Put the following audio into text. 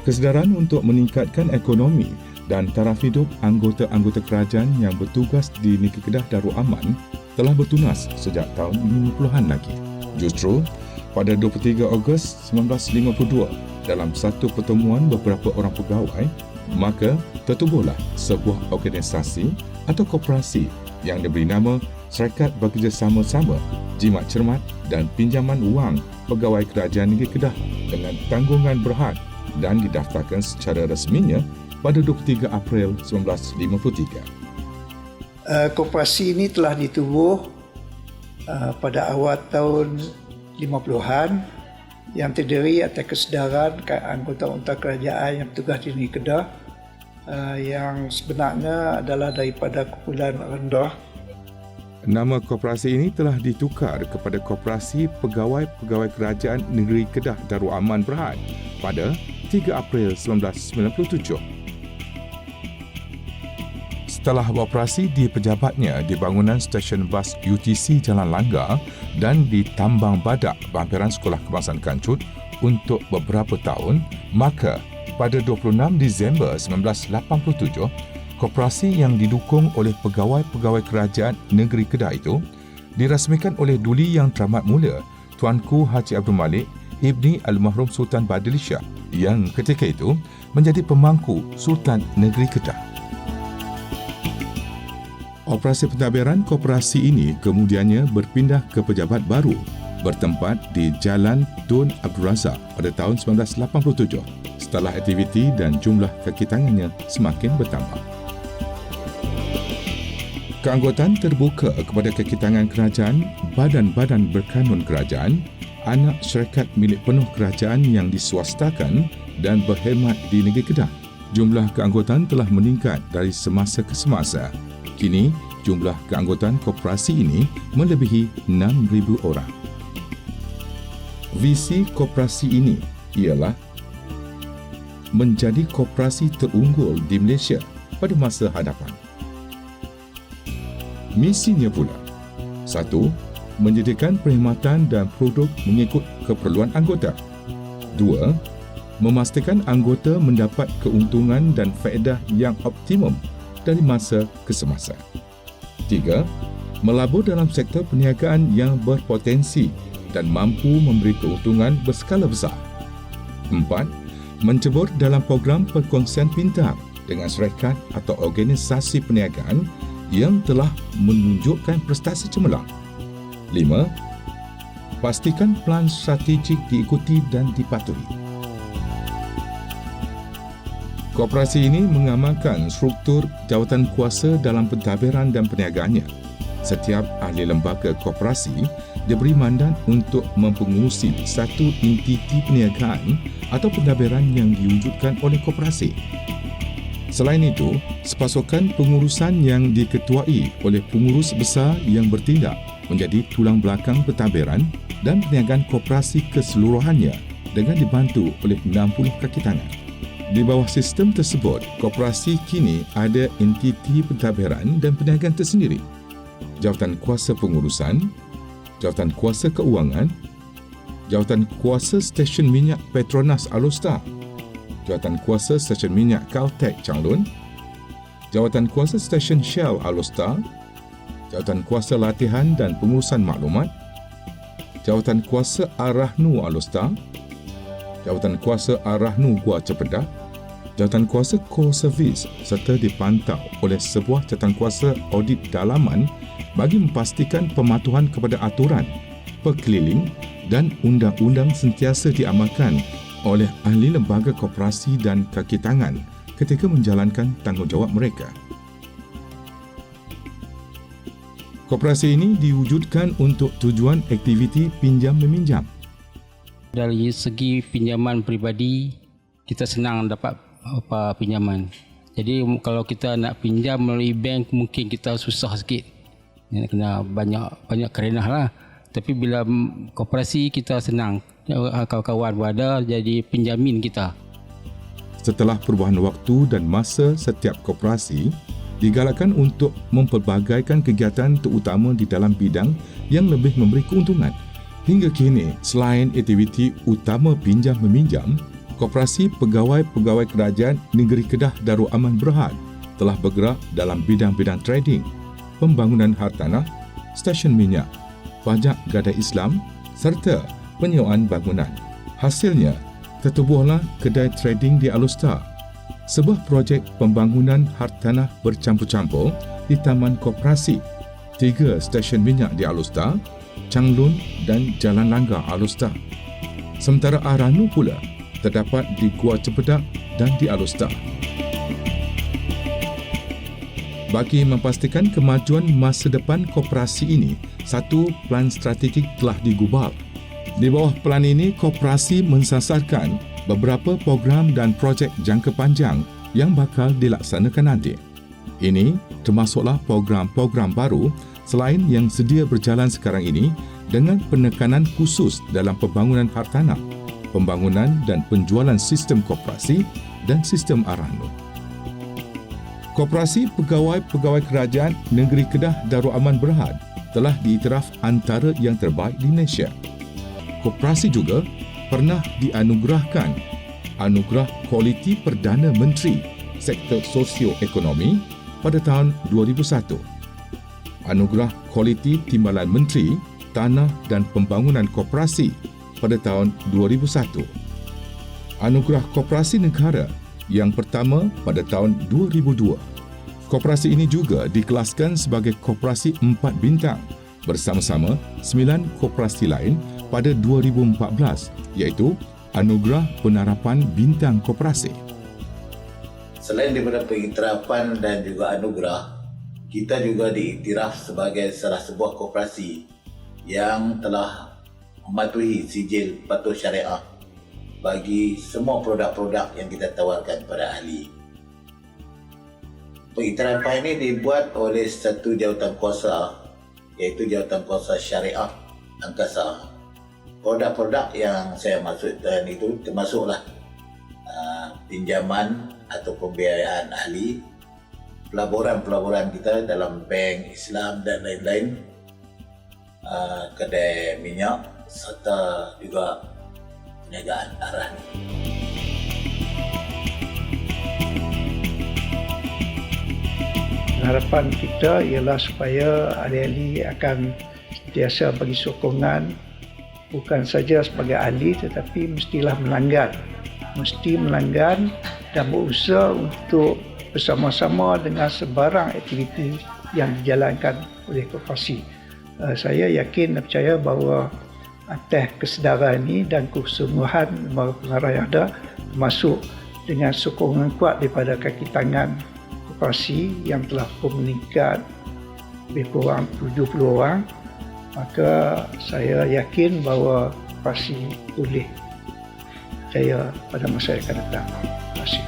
Kesedaran untuk meningkatkan ekonomi dan taraf hidup anggota-anggota kerajaan yang bertugas di Negeri Kedah Darul Aman telah bertunas sejak tahun 50-an lagi. Justru, pada 23 Ogos 1952, dalam satu pertemuan beberapa orang pegawai, maka tertubuhlah sebuah organisasi atau koperasi yang diberi nama Syarikat Bekerjasama Sama Jimat Cermat dan Pinjaman Wang Pegawai Kerajaan Negeri Kedah dengan tanggungan berhad dan didaftarkan secara resminya pada 23 April 1953. Koperasi ini telah ditubuh pada awal tahun 50-an yang terdiri atas kesedaran anggota-anggota kerajaan yang bertugas di Negeri Kedah yang sebenarnya adalah daripada kumpulan rendah. Nama koperasi ini telah ditukar kepada Koperasi Pegawai-Pegawai Kerajaan Negeri Kedah Darul Aman Berhad pada 3 April 1997. Setelah beroperasi di pejabatnya di bangunan stesen bas UTC Jalan Langgar dan di Tambang Badak berhampiran Sekolah Kebangsaan Kancut untuk beberapa tahun, maka pada 26 Disember 1987, koperasi yang didukung oleh pegawai-pegawai kerajaan negeri Kedah itu dirasmikan oleh Duli Yang Teramat Mulia Tuanku Haji Abdul Malik Ibni Almarhum Sultan Badili Shah yang ketika itu menjadi pemangku Sultan Negeri Kedah. Operasi pentadbiran koperasi ini kemudiannya berpindah ke pejabat baru bertempat di Jalan Tun Abdul Razak pada tahun 1987 setelah aktiviti dan jumlah kaki tangannya semakin bertambah. Keanggotaan terbuka kepada kaki tangan kerajaan, badan-badan berkanun kerajaan, anak syarikat milik penuh kerajaan yang diswastakan dan berkhidmat di negeri Kedah. Jumlah keanggotaan telah meningkat dari semasa ke semasa. Kini, jumlah keanggotaan koperasi ini melebihi 6,000 orang. Visi koperasi ini ialah menjadi koperasi terunggul di Malaysia pada masa hadapan. Misinya pula, 1. Menyediakan perkhidmatan dan produk mengikut keperluan anggota. 2. Memastikan anggota mendapat keuntungan dan faedah yang optimum dari masa ke semasa. 3. Melabur dalam sektor perniagaan yang berpotensi dan mampu memberi keuntungan berskala besar. 4. Mencebur dalam program perkongsian pintar dengan syarikat atau organisasi perniagaan yang telah menunjukkan prestasi cemerlang. 5. Pastikan pelan strategik diikuti dan dipatuhi. Koperasi ini mengamalkan struktur jawatan kuasa dalam pentadbiran dan perniagaannya. Setiap ahli lembaga koperasi diberi mandat untuk mempengurusi satu entiti perniagaan atau pentadbiran yang diwujudkan oleh koperasi. Selain itu, sepasukan pengurusan yang diketuai oleh pengurus besar yang bertindak menjadi tulang belakang pentadbiran dan perniagaan koperasi keseluruhannya dengan dibantu oleh 60 kaki tangan. Di bawah sistem tersebut, koperasi kini ada entiti pentadbiran dan perniagaan tersendiri, jawatan kuasa pengurusan, jawatan kuasa keuangan, jawatan kuasa stesen minyak Petronas Alostar, jawatan kuasa stesen minyak Caltex Changlun, jawatan kuasa stesen Shell Alostar, jawatan kuasa latihan dan pengurusan maklumat, jawatan kuasa Arahnu Alostar, jawatan kuasa Arahnu Gua Cepedah, jawatan kuasa Core Service serta dipantau oleh sebuah jawatan kuasa audit dalaman bagi memastikan pematuhan kepada aturan, perkeliling dan undang-undang sentiasa diamalkan oleh ahli lembaga koperasi dan kaki tangan ketika menjalankan tanggungjawab mereka. Koperasi ini diwujudkan untuk tujuan aktiviti pinjam-meminjam. Dari segi pinjaman peribadi, kita senang dapat pinjaman. Jadi kalau kita nak pinjam melalui bank, mungkin kita susah sikit. Kena banyak kerenah lah. Tapi bila koperasi, kita senang. Kawan-kawan berada jadi penjamin kita. Setelah perubahan waktu dan masa, setiap koperasi digalakkan untuk mempelbagaikan kegiatan terutama di dalam bidang yang lebih memberi keuntungan. Hingga kini, selain aktiviti utama pinjam-meminjam, Koperasi Pegawai-Pegawai Kerajaan Negeri Kedah Darul Aman Berhad telah bergerak dalam bidang-bidang trading, pembangunan hartanah, stesen minyak, pajak gadai Islam serta penyewaan bangunan. Hasilnya, tertubuhlah kedai trading di Alustar, sebuah projek pembangunan hartanah bercampur-campur di Taman Koperasi, 3 stesen minyak di Alustar, Changlun dan Jalan Langgar Alustar. Sementara Aranu pula terdapat di Gua Cempedak dan di Alustar. Bagi memastikan kemajuan masa depan koperasi ini, satu plan strategik telah digubal. Di bawah plan ini, koperasi mensasarkan beberapa program dan projek jangka panjang yang bakal dilaksanakan nanti. Ini termasuklah program-program baru selain yang sedia berjalan sekarang ini dengan penekanan khusus dalam pembangunan hartanah, pembangunan dan penjualan sistem koperasi dan sistem Aranu. Koperasi Pegawai-Pegawai Kerajaan Negeri Kedah Darul Aman Berhad telah diiktiraf antara yang terbaik di Malaysia. Koperasi juga pernah dianugerahkan Anugerah Kualiti Perdana Menteri Sektor Sosio-Ekonomi pada tahun 2001, Anugerah Kualiti Timbalan Menteri Tanah dan Pembangunan Koperasi pada tahun 2001, Anugerah Koperasi Negara yang pertama pada tahun 2002. Koperasi ini juga dikelaskan sebagai koperasi 4 bintang bersama-sama 9 koperasi lain pada 2014, iaitu Anugerah Penarapan Bintang Koperasi. Selain daripada pengiktirafan dan juga anugerah, kita juga diiktiraf sebagai salah sebuah koperasi yang telah mematuhi sijil patuh syariah bagi semua produk-produk yang kita tawarkan pada ahli. Pengiktirafan ini dibuat oleh satu jawatankuasa, iaitu Jawatankuasa Syariah Angkasa. Produk-produk yang saya maksudkan itu termasuklah pinjaman atau pembiayaan ahli, pelaburan-pelaburan kita dalam bank Islam dan lain-lain, kedai minyak serta juga perniagaan Aranu. Harapan kita ialah supaya ahli-ahli akan sentiasa bagi sokongan, bukan saja sebagai ahli tetapi mesti melanggan dan berusaha untuk bersama-sama dengan sebarang aktiviti yang dijalankan oleh koperasi. Saya yakin dan percaya bahawa atas kesedaran ini dan kesungguhan pengarah yang ada, termasuk dengan sokongan kuat daripada kaki tangan koperasi yang telah pun meningkat lebih kurang 70 orang, maka saya yakin bahawa koperasi boleh jaya pada masa yang akan datang. Terima kasih.